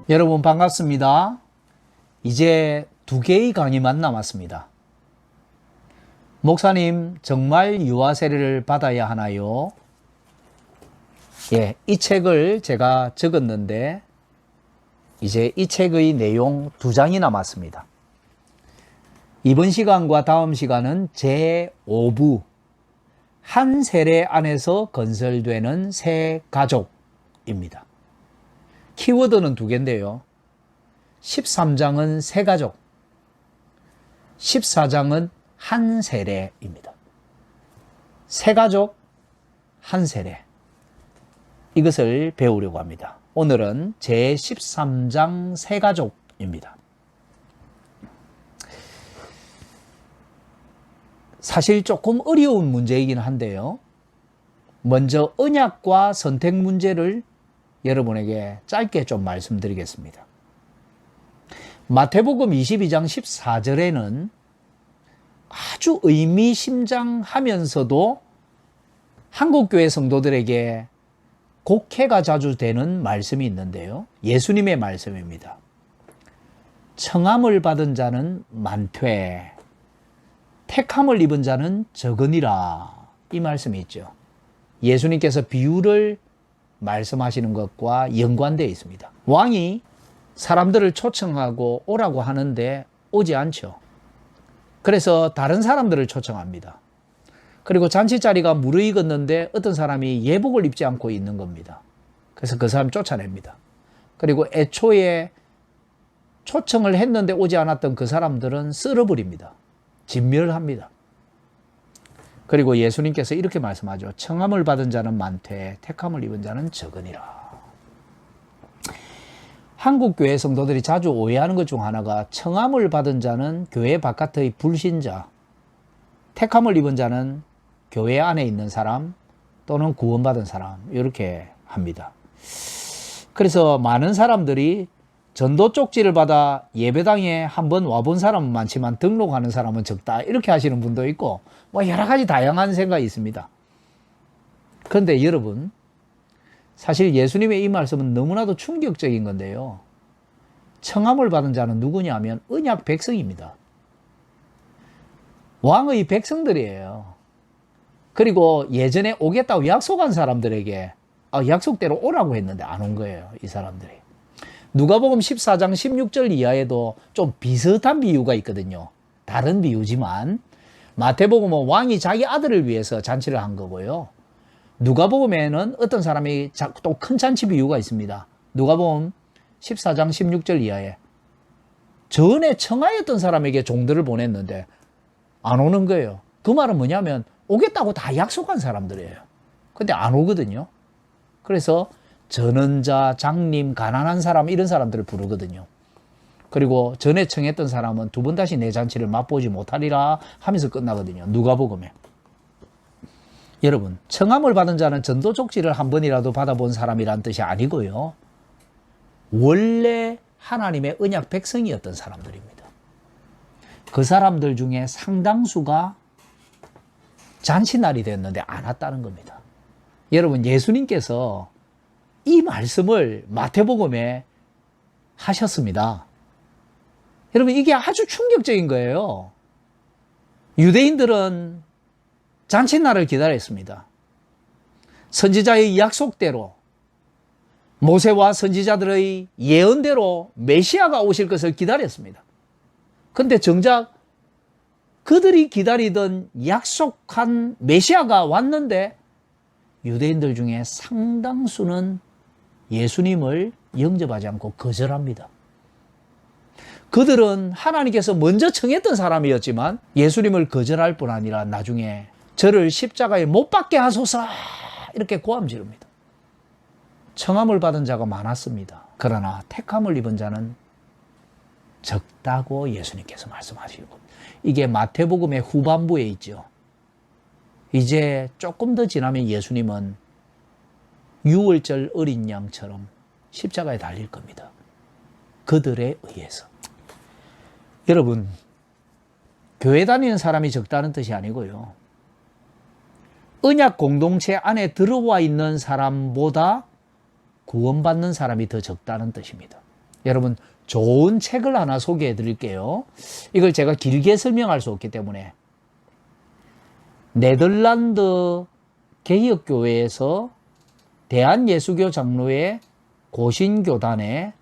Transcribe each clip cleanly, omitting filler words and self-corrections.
여러분 반갑습니다. 이제 2개의 강의만 남았습니다. 목사님, 정말 유아 세례를 받아야 하나요? 이 책을 제가 적었는데 이제 이 책의 내용 2장이 남았습니다. 이번 시간과 다음 시간은 제5부 한 세례 안에서 건설되는 새 가족입니다. 키워드는 2개인데요. 13장은 새 가족, 14장은 한 세례입니다. 새 가족, 한 세례. 이것을 배우려고 합니다. 오늘은 제13장 새 가족입니다. 사실 조금 어려운 문제이긴 한데요. 먼저 언약과 선택 문제를 여러분에게 짧게 좀 말씀드리겠습니다. 마태복음 22장 14절에는 아주 의미심장하면서도 한국교회 성도들에게 곡해가 자주 되는 말씀이 있는데요. 예수님의 말씀입니다. 청함을 받은 자는 많되 택함을 입은 자는 적으니라. 이 말씀이 있죠. 예수님께서 비유를 말씀하시는 것과 연관되어 있습니다. 왕이 사람들을 초청하고 오라고 하는데 오지 않죠. 그래서 다른 사람들을 초청합니다. 그리고 잔치자리가 무르익었는데 어떤 사람이 예복을 입지 않고 있는 겁니다. 그래서 그 사람 쫓아냅니다. 그리고 애초에 초청을 했는데 오지 않았던 그 사람들은 쓸어버립니다. 진멸합니다. 그리고 예수님께서 이렇게 말씀하죠. 청함을 받은 자는 많되 택함을 입은 자는 적으니라. 한국 교회 성도들이 자주 오해하는 것 중 하나가 청함을 받은 자는 교회 바깥의 불신자, 택함을 입은 자는 교회 안에 있는 사람 또는 구원받은 사람, 이렇게 합니다. 그래서 많은 사람들이 전도 쪽지를 받아 예배당에 한번 와본 사람은 많지만 등록하는 사람은 적다, 이렇게 하시는 분도 있고 여러 가지 다양한 생각이 있습니다. 그런데 여러분, 사실 예수님의 이 말씀은 너무나도 충격적인 건데요. 청함을 받은 자는 누구냐면 언약 백성입니다. 왕의 백성들이에요. 그리고 예전에 오겠다고 약속한 사람들에게 약속대로 오라고 했는데 안 온 거예요, 이 사람들이. 누가복음 14장 16절 이하에도 좀 비슷한 비유가 있거든요. 다른 비유지만 마태복음은 왕이 자기 아들을 위해서 잔치를 한 거고요. 누가복음에는 어떤 사람이 또 큰 잔치 비유가 있습니다. 누가복음 14장 16절 이하에 전에 청하였던 사람에게 종들을 보냈는데 안 오는 거예요. 그 말은 뭐냐면 오겠다고 다 약속한 사람들이에요. 근데 안 오거든요. 그래서 전원자, 장님, 가난한 사람, 이런 사람들을 부르거든요. 그리고 전에 청했던 사람은 2번 다시 내 잔치를 맛보지 못하리라 하면서 끝나거든요. 누가복음에. 여러분, 청함을 받은 자는 전도 족지를 한 번이라도 받아본 사람이란 뜻이 아니고요. 원래 하나님의 언약 백성이었던 사람들입니다. 그 사람들 중에 상당수가 잔치날이 됐는데 안 왔다는 겁니다. 여러분, 예수님께서 이 말씀을 마태복음에 하셨습니다. 여러분, 이게 아주 충격적인 거예요. 유대인들은 잔칫날을 기다렸습니다. 선지자의 약속대로, 모세와 선지자들의 예언대로 메시아가 오실 것을 기다렸습니다. 그런데 정작 그들이 기다리던 약속한 메시아가 왔는데 유대인들 중에 상당수는 예수님을 영접하지 않고 거절합니다. 그들은 하나님께서 먼저 청했던 사람이었지만 예수님을 거절할 뿐 아니라 나중에 저를 십자가에 못 박게 하소서, 이렇게 고함 지릅니다. 청함을 받은 자가 많았습니다. 그러나 택함을 입은 자는 적다고 예수님께서 말씀하시고, 이게 마태복음의 후반부에 있죠. 이제 조금 더 지나면 예수님은 6월절 어린 양처럼 십자가에 달릴 겁니다. 그들에 의해서. 여러분, 교회 다니는 사람이 적다는 뜻이 아니고요. 언약 공동체 안에 들어와 있는 사람보다 구원받는 사람이 더 적다는 뜻입니다. 여러분, 좋은 책을 하나 소개해 드릴게요. 이걸 제가 길게 설명할 수 없기 때문에. 네덜란드 개혁교회에서 대한예수교 장로회 고신교단의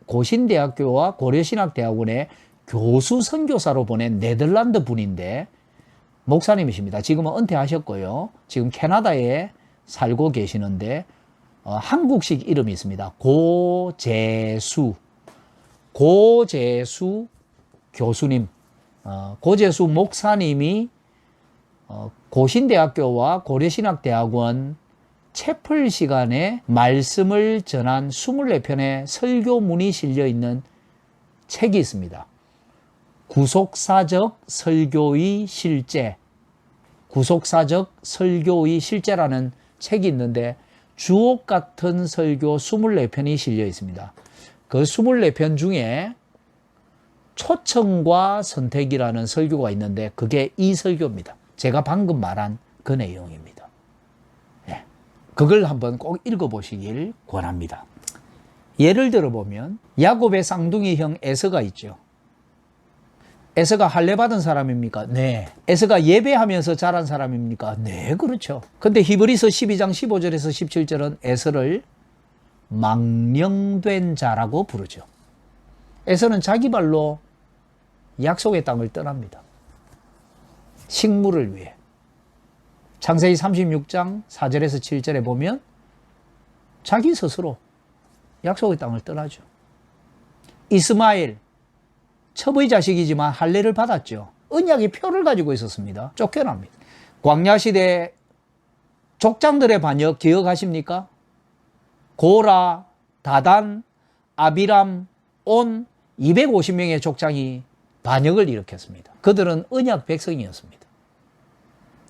고신대학교와 고려신학대학원의 교수 선교사로 보낸 네덜란드 분인데 목사님이십니다. 지금은 은퇴하셨고요. 지금 캐나다에 살고 계시는데 한국식 이름이 있습니다. 고재수 교수님, 고재수 목사님이 고신대학교와 고려신학대학원 채플 시간에 말씀을 전한 24편의 설교문이 실려있는 책이 있습니다. 구속사적 설교의 실제, 구속사적 설교의 실제라는 책이 있는데 주옥 같은 설교 24편이 실려 있습니다. 그 24편 중에 초청과 선택이라는 설교가 있는데 그게 이 설교입니다. 제가 방금 말한 그 내용입니다. 예. 그걸 한번 꼭 읽어보시길 권합니다. 예를 들어보면 야곱의 쌍둥이 형 에서가 있죠. 에서가 할례 받은 사람입니까? 네. 에서가 예배하면서 자란 사람입니까? 네, 그렇죠. 근데 히브리서 12장 15절에서 17절은 에서를 망령된 자라고 부르죠. 에서는 자기 발로 약속의 땅을 떠납니다. 식물을 위해. 창세기 36장 4절에서 7절에 보면 자기 스스로 약속의 땅을 떠나죠. 이스마엘, 첩의 자식이지만 할례를 받았죠. 언약의 표를 가지고 있었습니다. 쫓겨납니다. 광야시대 족장들의 반역 기억하십니까? 고라, 다단, 아비람, 온 250명의 족장이 반역을 일으켰습니다. 그들은 언약 백성이었습니다.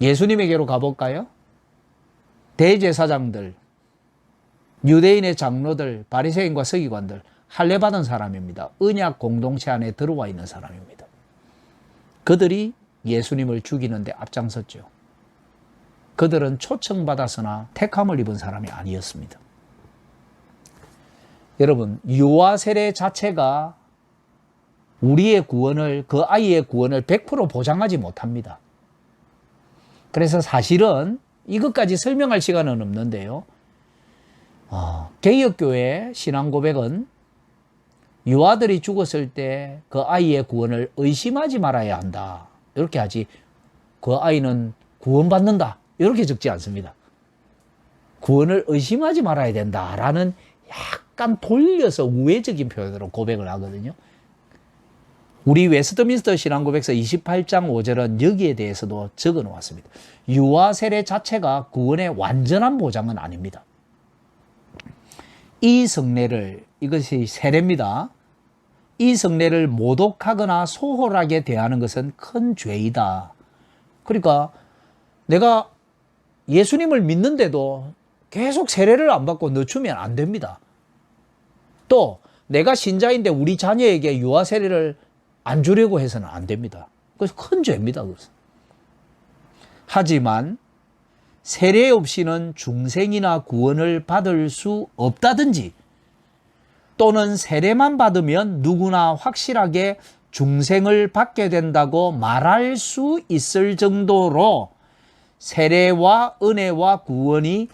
예수님에게로 가볼까요? 대제사장들, 유대인의 장로들, 바리새인과 서기관들 할례 받은 사람입니다. 언약 공동체 안에 들어와 있는 사람입니다. 그들이 예수님을 죽이는데 앞장섰죠. 그들은 초청받았으나 택함을 입은 사람이 아니었습니다. 여러분, 유아 세례 자체가 우리의 구원을, 그 아이의 구원을 100% 보장하지 못합니다. 그래서 사실은 이것까지 설명할 시간은 없는데요. 개혁교회 신앙 고백은 유아들이 죽었을 때 그 아이의 구원을 의심하지 말아야 한다. 이렇게 하지, 그 아이는 구원받는다. 이렇게 적지 않습니다. 구원을 의심하지 말아야 된다라는 약간 돌려서 우회적인 표현으로 고백을 하거든요. 우리 웨스트민스터 신앙고백서 28장 5절은 여기에 대해서도 적어 놓았습니다. 유아 세례 자체가 구원의 완전한 보장은 아닙니다. 이 성례를, 이것이 세례입니다. 이 성례를 모독하거나 소홀하게 대하는 것은 큰 죄이다. 그러니까 내가 예수님을 믿는데도 계속 세례를 안 받고 늦추면 안 됩니다. 또 내가 신자인데 우리 자녀에게 유아 세례를 안 주려고 해서는 안 됩니다. 그래서 큰 죄입니다. 그것은. 하지만 세례 없이는 중생이나 구원을 받을 수 없다든지 또는 세례만 받으면 누구나 확실하게 중생을 받게 된다고 말할 수 있을 정도로 세례와 은혜와 구원이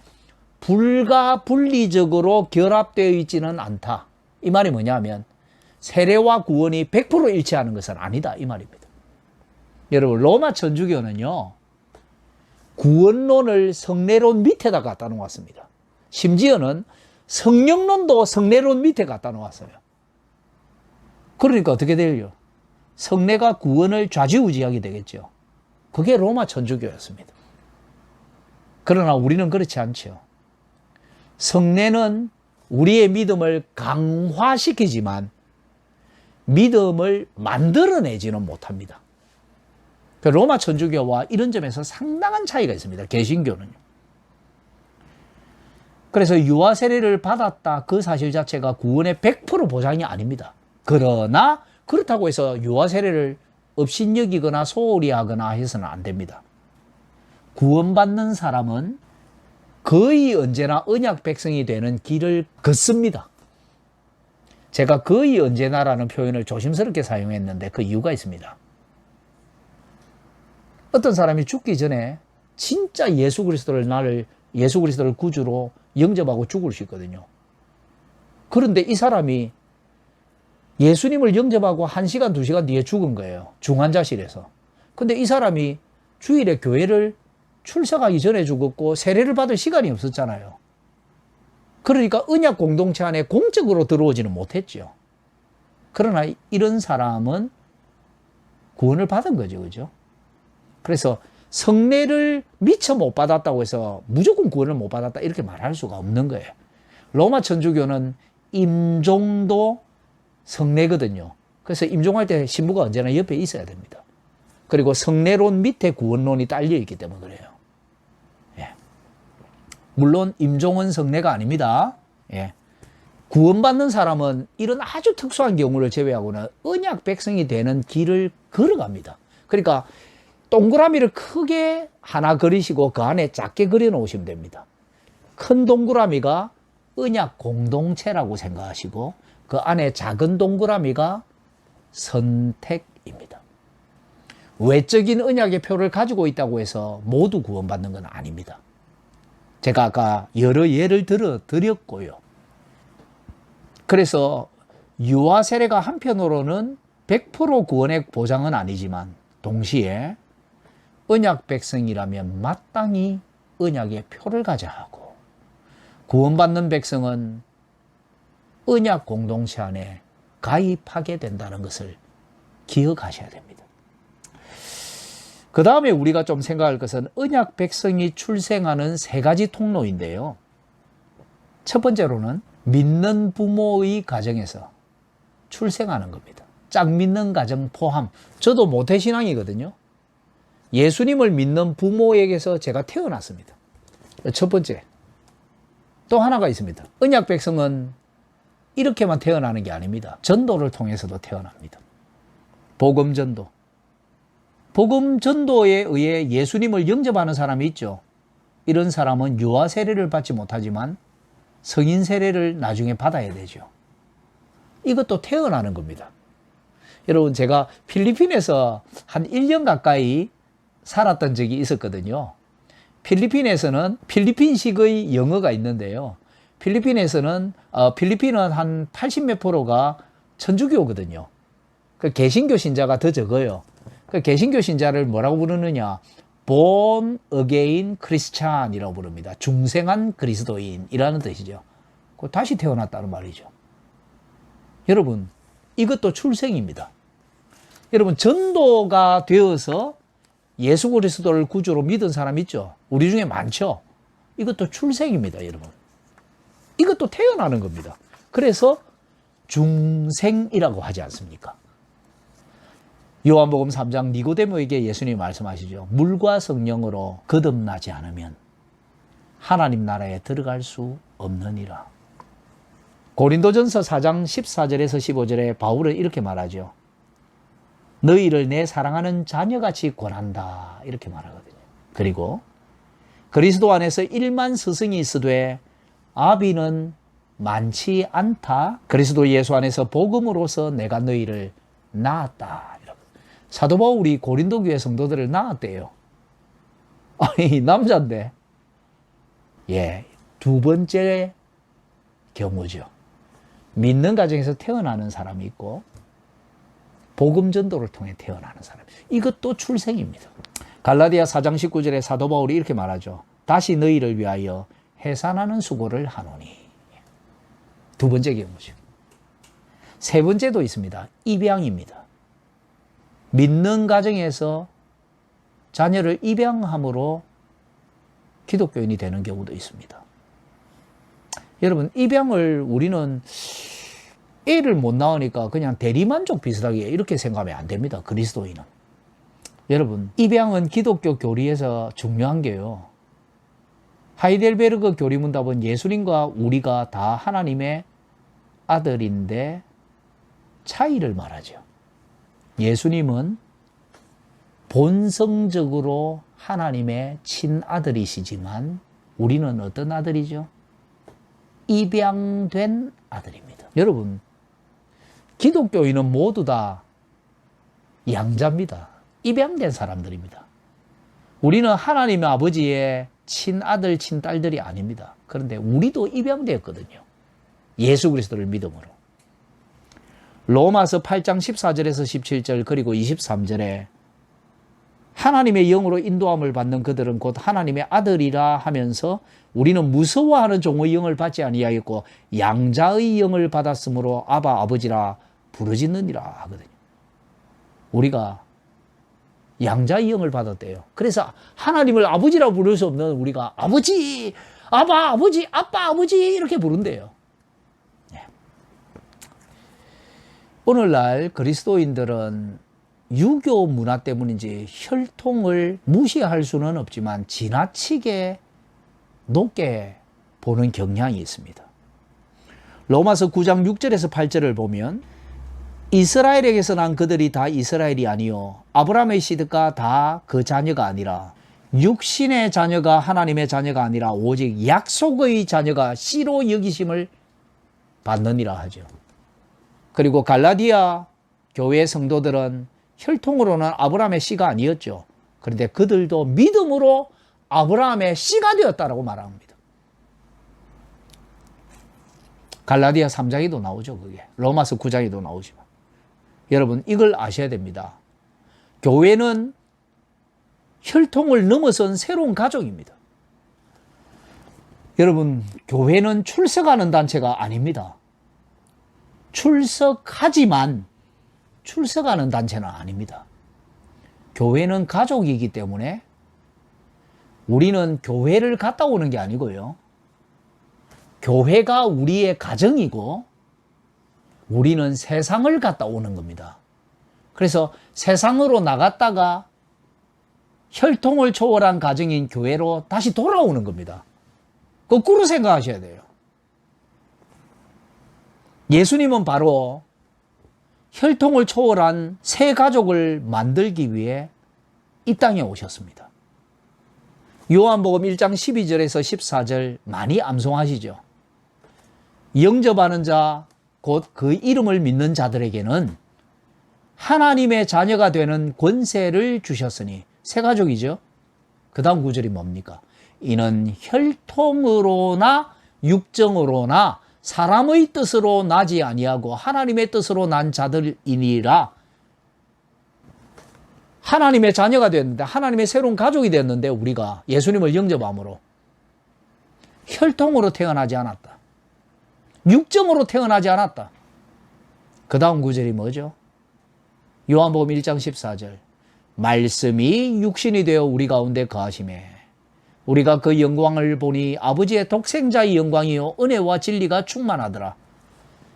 불가분리적으로 결합되어 있지는 않다. 이 말이 뭐냐면 세례와 구원이 100% 일치하는 것은 아니다. 이 말입니다. 여러분, 로마 천주교는요, 구원론을 성례론 밑에다 갖다 놓았습니다. 심지어는 성령론도 성례론 밑에 갖다 놓았어요. 그러니까 어떻게 돼요? 성례가 구원을 좌지우지하게 되겠죠. 그게 로마 천주교였습니다. 그러나 우리는 그렇지 않죠. 성례는 우리의 믿음을 강화시키지만 믿음을 만들어내지는 못합니다. 로마 천주교와 이런 점에서 상당한 차이가 있습니다. 개신교는요. 그래서 유아 세례를 받았다 그 사실 자체가 구원의 100% 보장이 아닙니다. 그러나 그렇다고 해서 유아 세례를 업신여기거나 소홀히 하거나 해서는 안 됩니다. 구원받는 사람은 거의 언제나 언약 백성이 되는 길을 걷습니다. 제가 거의 언제나라는 표현을 조심스럽게 사용했는데 그 이유가 있습니다. 어떤 사람이 죽기 전에 진짜 예수 그리스도를 구주로 영접하고 죽을 수 있거든요. 그런데 이 사람이 예수님을 영접하고 1시간, 2시간 뒤에 죽은 거예요. 중환자실에서. 근데 이 사람이 주일에 교회를 출석하기 전에 죽었고 세례를 받을 시간이 없었잖아요. 그러니까 언약 공동체 안에 공적으로 들어오지는 못했죠. 그러나 이런 사람은 구원을 받은 거죠. 그죠? 그래서 성례를 미처 못 받았다고 해서 무조건 구원을 못 받았다 이렇게 말할 수가 없는 거예요. 로마 천주교는 임종도 성례거든요. 그래서 임종할 때 신부가 언제나 옆에 있어야 됩니다. 그리고 성례론 밑에 구원론이 딸려 있기 때문에 그래요. 예. 물론 임종은 성례가 아닙니다. 예. 구원받는 사람은 이런 아주 특수한 경우를 제외하고는 언약 백성이 되는 길을 걸어갑니다. 그러니까 동그라미를 크게 하나 그리시고 그 안에 작게 그려 놓으시면 됩니다. 큰 동그라미가 언약 공동체라고 생각하시고 그 안에 작은 동그라미가 선택입니다. 외적인 언약의 표를 가지고 있다고 해서 모두 구원받는 건 아닙니다. 제가 아까 여러 예를 드렸고요. 그래서 유아 세례가 한편으로는 100% 구원의 보장은 아니지만 동시에 언약 백성이라면 마땅히 언약의 표를 가져야 하고 구원받는 백성은 언약 공동체 안에 가입하게 된다는 것을 기억하셔야 됩니다. 그 다음에 우리가 좀 생각할 것은 언약 백성이 출생하는 3가지 통로인데요. 첫 번째로는 믿는 부모의 가정에서 출생하는 겁니다. 짝 믿는 가정 포함. 저도 모태신앙이거든요. 예수님을 믿는 부모에게서 제가 태어났습니다. 첫 번째. 또 하나가 있습니다. 언약 백성은 이렇게만 태어나는 게 아닙니다. 전도를 통해서도 태어납니다. 복음 전도. 복음 전도에 의해 예수님을 영접하는 사람이 있죠. 이런 사람은 유아 세례를 받지 못하지만 성인 세례를 나중에 받아야 되죠. 이것도 태어나는 겁니다. 여러분, 제가 필리핀에서 한 1년 가까이 살았던 적이 있었거든요. 필리핀에서는 필리핀식의 영어가 있는데요. 필리핀은 한 80몇 프로가 천주교거든요. 그 개신교 신자가 더 적어요. 그 개신교 신자를 뭐라고 부르느냐? Born again Christian이라고 부릅니다. 중생한 그리스도인이라는 뜻이죠. 다시 태어났다는 말이죠. 여러분, 이것도 출생입니다. 여러분, 전도가 되어서 예수 그리스도를 구주로 믿은 사람 있죠? 우리 중에 많죠? 이것도 출생입니다, 여러분. 이것도 태어나는 겁니다. 그래서 중생이라고 하지 않습니까? 요한복음 3장 니고데모에게 예수님이 말씀하시죠. 물과 성령으로 거듭나지 않으면 하나님 나라에 들어갈 수 없느니라. 고린도전서 4장 14절에서 15절에 바울은 이렇게 말하죠. 너희를 내 사랑하는 자녀같이 권한다. 이렇게 말하거든요. 그리고 그리스도 안에서 1만 스승이 있으되 아비는 많지 않다. 그리스도 예수 안에서 복음으로서 내가 너희를 낳았다. 사도 바울이 고린도 교회 성도들을 낳았대요. 아니, 남자인데. 예, 두 번째 경우죠. 믿는 가정에서 태어나는 사람이 있고 복음 전도를 통해 태어나는 사람. 이것도 출생입니다. 갈라디아 4장 19절에 사도 바울이 이렇게 말하죠. 다시 너희를 위하여 해산하는 수고를 하노니. 두 번째 경우죠. 세 번째도 있습니다. 입양입니다. 믿는 가정에서 자녀를 입양함으로 기독교인이 되는 경우도 있습니다. 여러분, 입양을 우리는 애를 못 낳으니까 그냥 대리만족 비슷하게 이렇게 생각하면 안 됩니다. 그리스도인은. 여러분, 입양은 기독교 교리에서 중요한 게요. 하이델베르그 교리문답은 예수님과 우리가 다 하나님의 아들인데 차이를 말하죠. 예수님은 본성적으로 하나님의 친아들이시지만 우리는 어떤 아들이죠? 입양된 아들입니다. 여러분, 기독교인은 모두 다 양자입니다. 입양된 사람들입니다. 우리는 하나님의 아버지의 친아들, 친딸들이 아닙니다. 그런데 우리도 입양되었거든요. 예수 그리스도를 믿음으로. 로마서 8장 14절에서 17절 그리고 23절에 하나님의 영으로 인도함을 받는 그들은 곧 하나님의 아들이라 하면서 우리는 무서워하는 종의 영을 받지 아니하였고 양자의 영을 받았으므로 아바 아버지라 부르짖느니라 하거든요. 우리가 양자의 영을 받았대요. 그래서 하나님을 아버지라 부를 수 없는 우리가 아버지, 아바 아버지, 아빠 아버지 이렇게 부른대요. 오늘날 그리스도인들은 유교 문화 때문인지 혈통을 무시할 수는 없지만 지나치게 높게 보는 경향이 있습니다. 로마서 9장 6절에서 8절을 보면 이스라엘에게서 난 그들이 다 이스라엘이 아니요 아브라함의 시드가 다 그 자녀가 아니라 육신의 자녀가 하나님의 자녀가 아니라 오직 약속의 자녀가 씨로 여기심을 받느니라 하죠. 그리고 갈라디아 교회 성도들은 혈통으로는 아브라함의 씨가 아니었죠. 그런데 그들도 믿음으로 아브라함의 씨가 되었다라고 말합니다. 갈라디아 3장에도 나오죠. 그게 로마서 9장에도 나오죠. 여러분 이걸 아셔야 됩니다. 교회는 혈통을 넘어선 새로운 가족입니다. 여러분 교회는 출석하는 단체가 아닙니다. 출석하지만 출석하는 단체는 아닙니다. 교회는 가족이기 때문에 우리는 교회를 갔다 오는 게 아니고요. 교회가 우리의 가정이고 우리는 세상을 갔다 오는 겁니다. 그래서 세상으로 나갔다가 혈통을 초월한 가정인 교회로 다시 돌아오는 겁니다. 거꾸로 생각하셔야 돼요. 예수님은 바로 혈통을 초월한 새 가족을 만들기 위해 이 땅에 오셨습니다. 요한복음 1장 12절에서 14절 많이 암송하시죠. 영접하는 자, 곧 그 이름을 믿는 자들에게는 하나님의 자녀가 되는 권세를 주셨으니 새 가족이죠. 그 다음 구절이 뭡니까? 이는 혈통으로나 육정으로나 사람의 뜻으로 나지 아니하고 하나님의 뜻으로 난 자들이니라. 하나님의 자녀가 됐는데 하나님의 새로운 가족이 됐는데 우리가 예수님을 영접함으로 혈통으로 태어나지 않았다. 육정으로 태어나지 않았다. 그 다음 구절이 뭐죠? 요한복음 1장 14절 말씀이 육신이 되어 우리 가운데 거하심에 우리가 그 영광을 보니 아버지의 독생자의 영광이요 은혜와 진리가 충만하더라.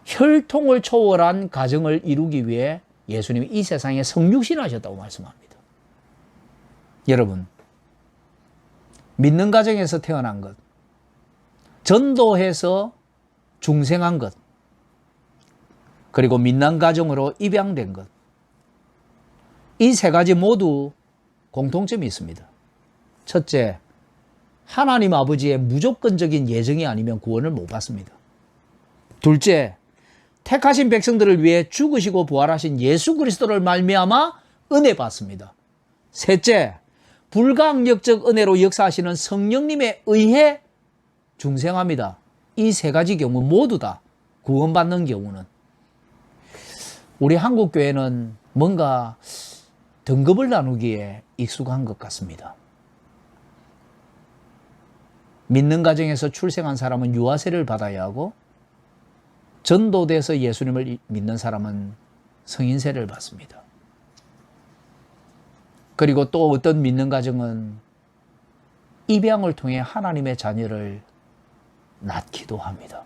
혈통을 초월한 가정을 이루기 위해 예수님이 이 세상에 성육신하셨다고 말씀합니다. 여러분 믿는 가정에서 태어난 것, 전도해서 중생한 것, 그리고 믿는 가정으로 입양된 것, 이 세 가지 모두 공통점이 있습니다. 첫째, 하나님 아버지의 무조건적인 예정이 아니면 구원을 못 받습니다. 둘째, 택하신 백성들을 위해 죽으시고 부활하신 예수 그리스도를 말미암아 은혜 받습니다. 셋째, 불가항력적 은혜로 역사하시는 성령님에 의해 중생합니다. 이 세 가지 경우 모두 다 구원받는 경우는 우리 한국교회는 뭔가 등급을 나누기에 익숙한 것 같습니다. 믿는 가정에서 출생한 사람은 유아세를 받아야 하고 전도돼서 예수님을 믿는 사람은 성인세를 받습니다. 그리고 또 어떤 믿는 가정은 입양을 통해 하나님의 자녀를 낳기도 합니다.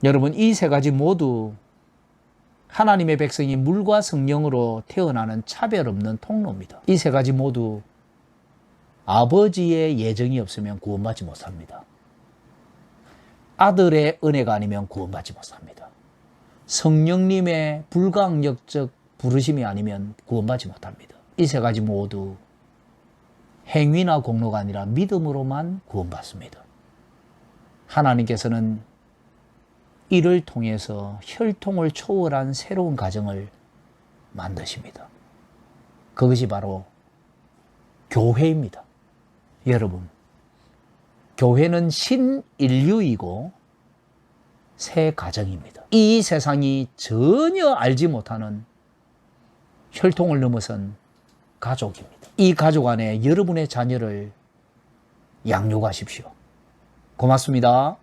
여러분 이 세 가지 모두 하나님의 백성이 물과 성령으로 태어나는 차별 없는 통로입니다. 이 세 가지 모두 아버지의 예정이 없으면 구원받지 못합니다. 아들의 은혜가 아니면 구원받지 못합니다. 성령님의 불가항력적 부르심이 아니면 구원받지 못합니다. 이 세 가지 모두 행위나 공로가 아니라 믿음으로만 구원받습니다. 하나님께서는 이를 통해서 혈통을 초월한 새로운 가정을 만드십니다. 그것이 바로 교회입니다. 여러분, 교회는 신인류이고 새 가정입니다. 이 세상이 전혀 알지 못하는 혈통을 넘어선 가족입니다. 이 가족 안에 여러분의 자녀를 양육하십시오. 고맙습니다.